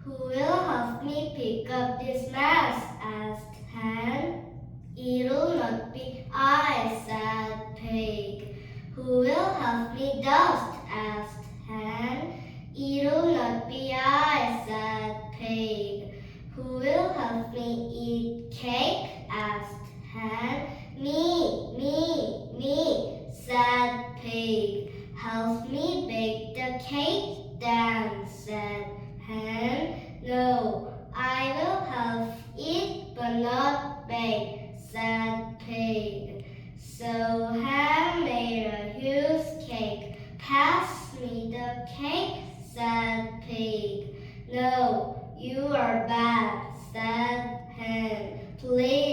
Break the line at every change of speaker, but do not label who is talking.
Who will help me pick up this mess? Asked Hen. It'll not be I, said Pig. Who will help me dust? Asked Hen. It'll not be I, said Pig. Who will help me eat cake? Asked Hen. Me, said Pig. Help me bake the cake then, said Hen. No, I will help eat but not bake, said Pig. So Hen made a huge cake. Pass me the cake, said Pig. No, you are bad, said Hen. Please